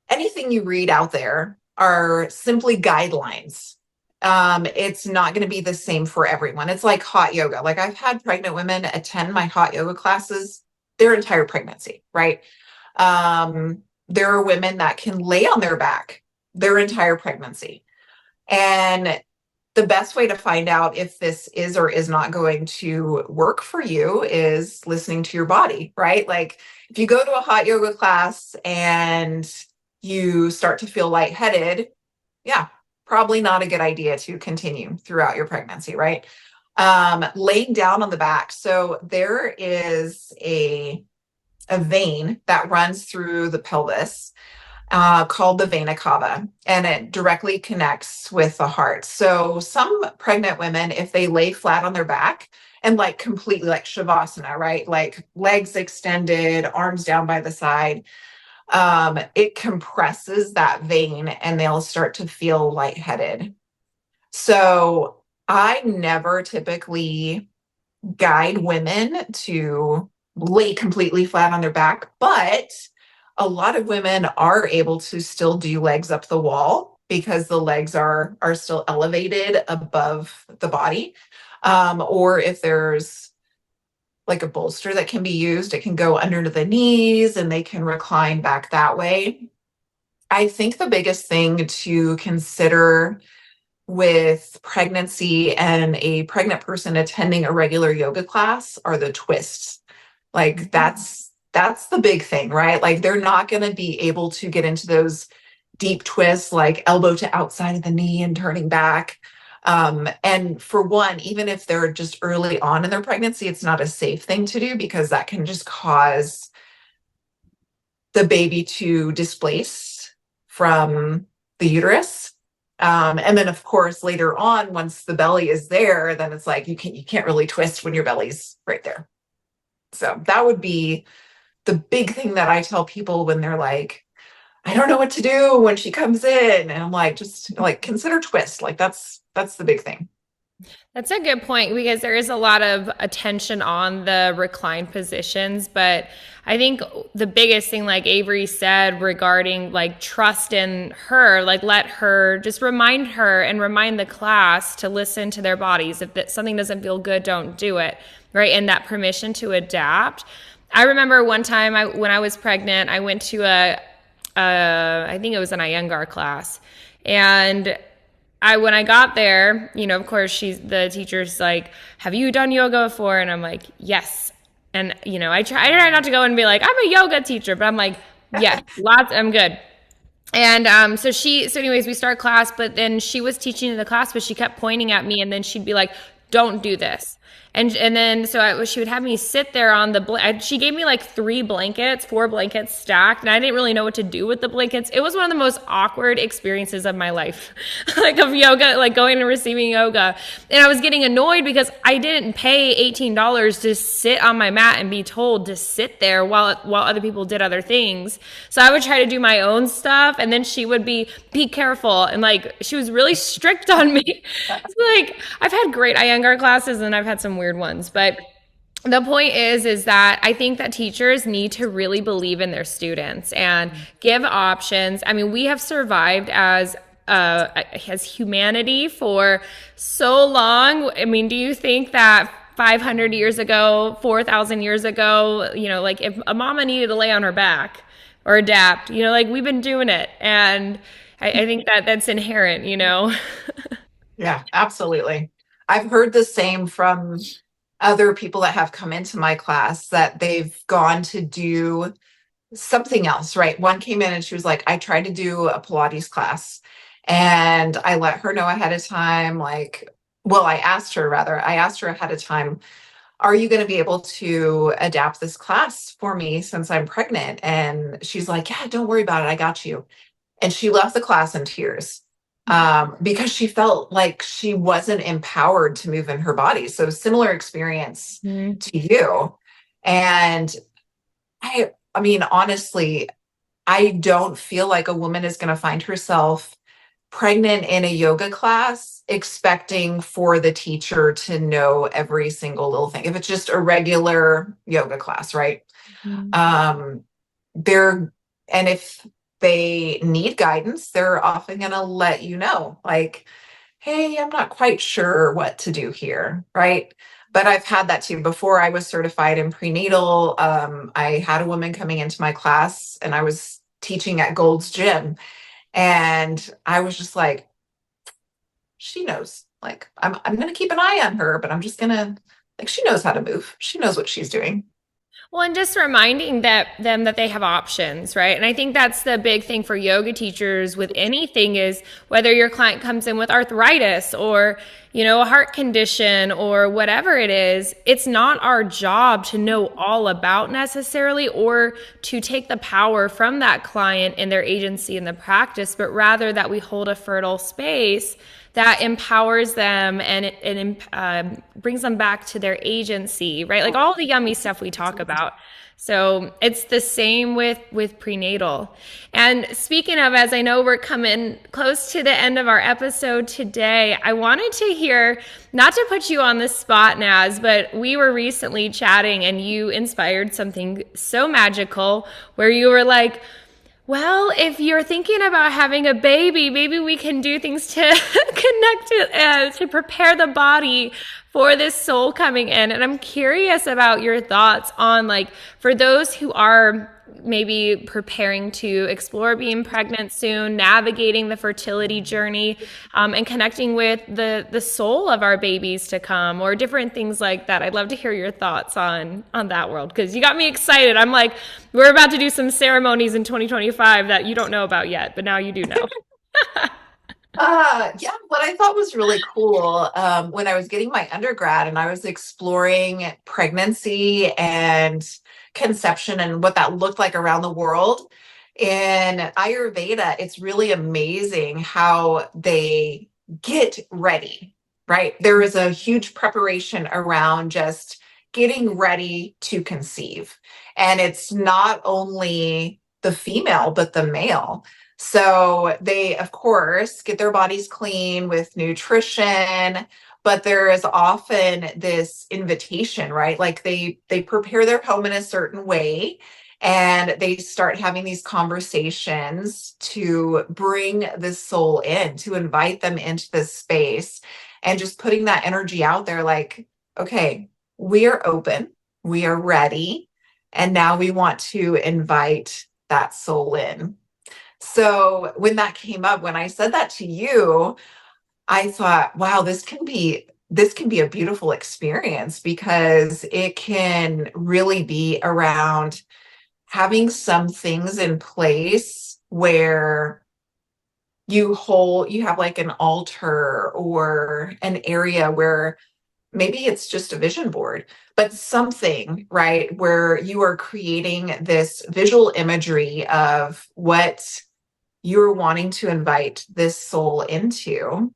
anything you read out there are simply guidelines. It's not going to be the same for everyone. It's like hot yoga. Like I've had pregnant women attend my hot yoga classes their entire pregnancy, right? There are women that can lay on their back their entire pregnancy. And the best way to find out if this is or is not going to work for you is listening to your body, right? Like if you go to a hot yoga class and you start to feel lightheaded, yeah, probably not a good idea to continue throughout your pregnancy, right? Laying down on the back. So there is a vein that runs through the pelvis called the vena cava, and it directly connects with the heart. So some pregnant women, if they lay flat on their back and like completely like shavasana, right? Like legs extended, arms down by the side, it compresses that vein and they'll start to feel lightheaded. So I never typically guide women to lay completely flat on their back, but a lot of women are able to still do legs up the wall because the legs are still elevated above the body. Or if there's like a bolster that can be used, it can go under the knees and they can recline back that way. I think the biggest thing to consider with pregnancy and a pregnant person attending a regular yoga class are the twists. Like that's the big thing, right? Like they're not going to be able to get into those deep twists like elbow to outside of the knee and turning back. And for one, even if they're just early on in their pregnancy, it's not a safe thing to do because that can just cause the baby to displace from the uterus. And then of course later on, once the belly is there, then it's like you can't really twist when your belly's right there. So that would be the big thing that I tell people when they're like, I don't know what to do when she comes in. And I'm like, just like consider twist. Like that's the big thing. That's a good point because there is a lot of attention on the reclined positions, but I think the biggest thing, like Averie said, regarding like trust in her, like let her just remind her and remind the class to listen to their bodies. If something doesn't feel good, don't do it, right? And that permission to adapt. I remember one time when I was pregnant, I went to I think it was an Iyengar class, and when I got there, of course, the teacher's like, have you done yoga before? And I'm like, yes. And, I try not to go and be like, I'm a yoga teacher, but I'm like, yes, I'm good. And so anyways, we start class, but then she was teaching in the class, but she kept pointing at me, and then she'd be like, don't do this. And then she would have me sit there on she gave me like 4 blankets stacked, and I didn't really know what to do with the blankets. It was one of the most awkward experiences of my life, like of yoga, like going and receiving yoga. And I was getting annoyed because I didn't pay $18 to sit on my mat and be told to sit there while other people did other things. So I would try to do my own stuff, and then she would be careful, and like she was really strict on me. So like I've had great Iyengar classes and I've had some weird ones, but the point is that I think that teachers need to really believe in their students and give options. I mean, we have survived as humanity for so long. I mean, do you think that 500 years ago, 4,000 years ago, you know, like if a mama needed to lay on her back or adapt, you know, like we've been doing it. And I think that that's inherent, you know? Yeah, absolutely. I've heard the same from other people that have come into my class, that they've gone to do something else, right? One came in and she was like, I tried to do a Pilates class, and I let her know ahead of time, like, well, I asked her ahead of time, are you going to be able to adapt this class for me since I'm pregnant? And she's like, yeah, don't worry about it. I got you. And she left the class in tears, because she felt like she wasn't empowered to move in her body. So similar experience to you. And I mean, honestly, I don't feel like a woman is going to find herself pregnant in a yoga class expecting for the teacher to know every single little thing. If it's just a regular yoga class, right? They're, and if they need guidance, they're often going to let you know, like, hey, I'm not quite sure what to do here, right? But I've had that too. Before I was certified in prenatal, I had a woman coming into my class, and I was teaching at Gold's Gym. And I was just like, she knows, like, I'm going to keep an eye on her, but I'm just going to, like, she knows how to move. She knows what she's doing. Well, and just reminding them that they have options, right? And I think that's the big thing for yoga teachers with anything, is whether your client comes in with arthritis or, you know, a heart condition or whatever it is, it's not our job to know all about necessarily, or to take the power from that client and their agency in the practice, but rather that we hold a fertile space that empowers them and brings them back to their agency, right? Like all the yummy stuff we talk about. So it's the same with prenatal. And speaking of, as I know we're coming close to the end of our episode today, I wanted to hear, not to put you on the spot, Naz, but we were recently chatting and you inspired something so magical where you were like, well, if you're thinking about having a baby, maybe we can do things to connect it, to prepare the body for this soul coming in. And I'm curious about your thoughts on, like, for those who are maybe preparing to explore being pregnant soon, navigating the fertility journey, and connecting with the soul of our babies to come, or different things like that. I'd love to hear your thoughts on that world, because you got me excited. I'm like, we're about to do some ceremonies in 2025 that you don't know about yet, but now you do know. Yeah, what I thought was really cool, when I was getting my undergrad and I was exploring pregnancy and conception and what that looked like around the world, in Ayurveda, it's really amazing how they get ready, right? There is a huge preparation around just getting ready to conceive. And it's not only the female, but the male. So they, of course, get their bodies clean with nutrition, but there is often this invitation, right? Like they prepare their home in a certain way, and they start having these conversations to bring this soul in, to invite them into this space, and just putting that energy out there, like, okay, we are open, we are ready, and now we want to invite that soul in. So when that came up, when I said that to you, I thought, wow, this can be a beautiful experience, because it can really be around having some things in place where you have like an altar or an area where maybe it's just a vision board, but something, right, where you are creating this visual imagery of what you're wanting to invite this soul into.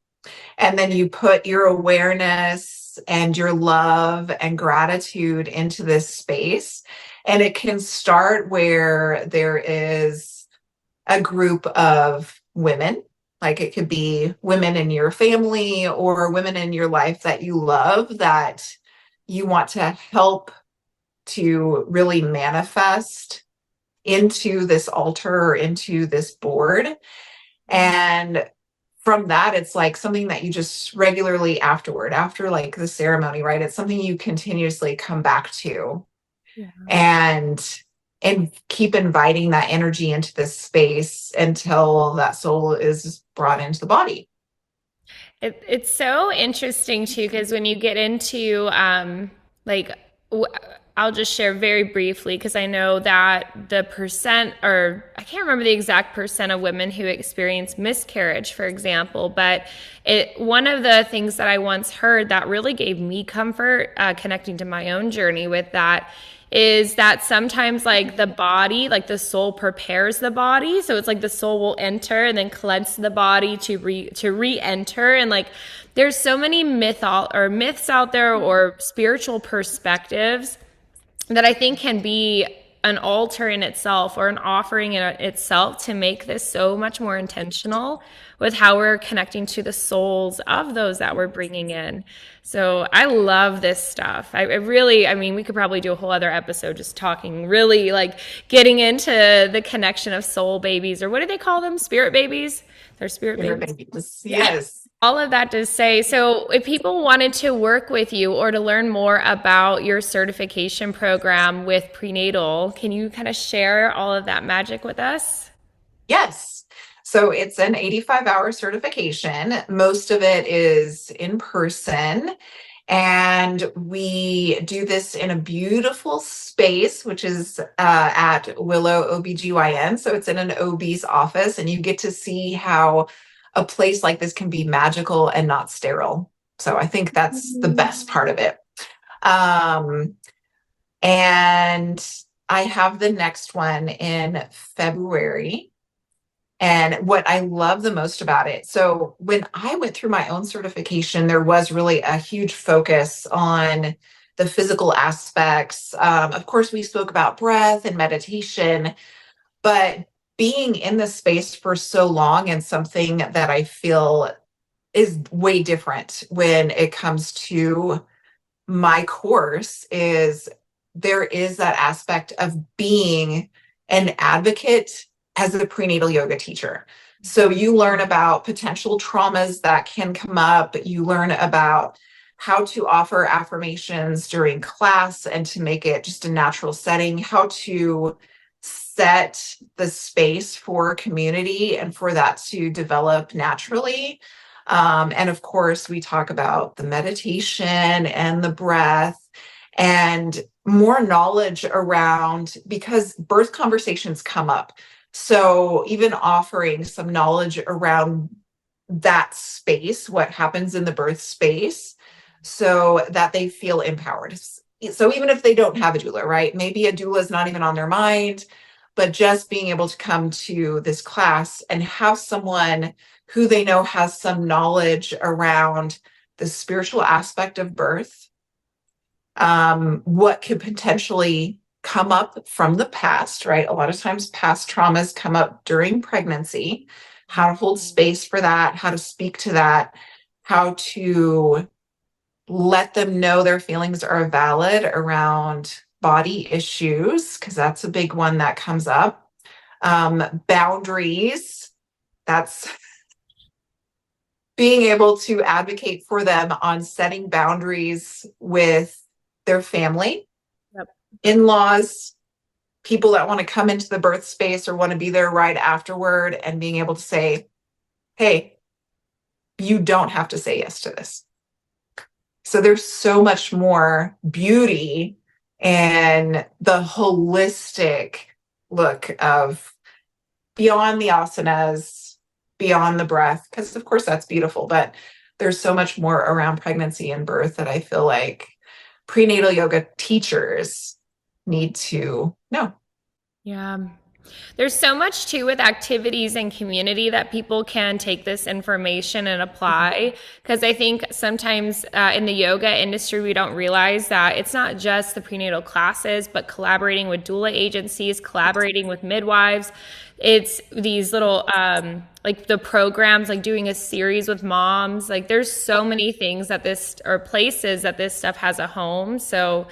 And then you put your awareness and your love and gratitude into this space. And it can start where there is a group of women, like it could be women in your family or women in your life that you love, that you want to help to really manifest into this altar or into this board. And from that, it's like something that you just regularly after like the ceremony, right? It's something you continuously come back to. Yeah. And keep inviting that energy into this space until that soul is brought into the body. It's so interesting too, because when you get into like, I'll just share very briefly, because I know that the percent, or I can't remember the exact percent of women who experience miscarriage, for example, but one of the things that I once heard that really gave me comfort, connecting to my own journey with that, is that sometimes like the body, like the soul prepares the body. So it's like the soul will enter and then cleanse the body to re-enter. And like, there's so many myths out there, or spiritual perspectives that I think can be an altar in itself, or an offering in itself, to make this so much more intentional with how we're connecting to the souls of those that we're bringing in. So I love this stuff. I mean, we could probably do a whole other episode just talking, really like getting into the connection of soul babies, or what do they call them? Spirit babies? They're spirit babies. Yes. All of that to say, so if people wanted to work with you or to learn more about your certification program with Prenatal, can you kind of share all of that magic with us? Yes. So it's an 85-hour certification. Most of it is in person. And we do this in a beautiful space, which is at Willow OBGYN. So it's in an OB's office, and you get to see how a place like this can be magical and not sterile. So I think that's the best part of it. And I have the next one in February. And what I love the most about it, so when I went through my own certification, there was really a huge focus on the physical aspects. Of course, we spoke about breath and meditation, but being in the space for so long, and something that I feel is way different when it comes to my course, is there is that aspect of being an advocate as a prenatal yoga teacher. So you learn about potential traumas that can come up. You learn about how to offer affirmations during class and to make it just a natural setting, how to set the space for community and for that to develop naturally. And of course, we talk about the meditation and the breath, and more knowledge around, because birth conversations come up. So even offering some knowledge around that space, what happens in the birth space, so that they feel empowered. So even if they don't have a doula, right? Maybe a doula is not even on their mind, but just being able to come to this class and have someone who they know has some knowledge around the spiritual aspect of birth, what could potentially come up from the past, right? A lot of times past traumas come up during pregnancy, how to hold space for that, how to speak to that, how to let them know their feelings are valid around body issues, because that's a big one that comes up. Boundaries, that's being able to advocate for them on setting boundaries with their family, Yep. in-laws, people that want to come into the birth space or want to be there right afterward, and being able to say, hey, you don't have to say yes to this. So there's so much more beauty and the holistic look of beyond the asanas, beyond the breath, because of course that's beautiful, but there's so much more around pregnancy and birth that I feel like prenatal yoga teachers need to know. Yeah. There's so much too with activities and community that people can take this information and apply. Because I think sometimes in the yoga industry, we don't realize that it's not just the prenatal classes, but collaborating with doula agencies, collaborating with midwives. It's these little, like the programs, like doing a series with moms. Like there's so many things that this, or places that this stuff has a home. So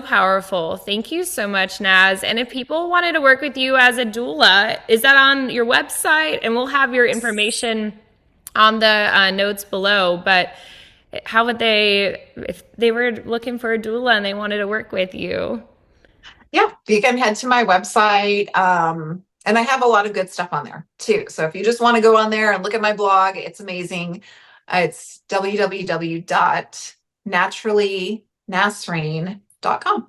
powerful. Thank you so much, Naz. And if people wanted to work with you as a doula, is that on your website? And we'll have your information on the notes below. But how would they, if they were looking for a doula and they wanted to work with you? Yeah, you can head to my website. And I have a lot of good stuff on there too. So if you just want to go on there and look at my blog, it's amazing. It's www.naturallynasreen.com.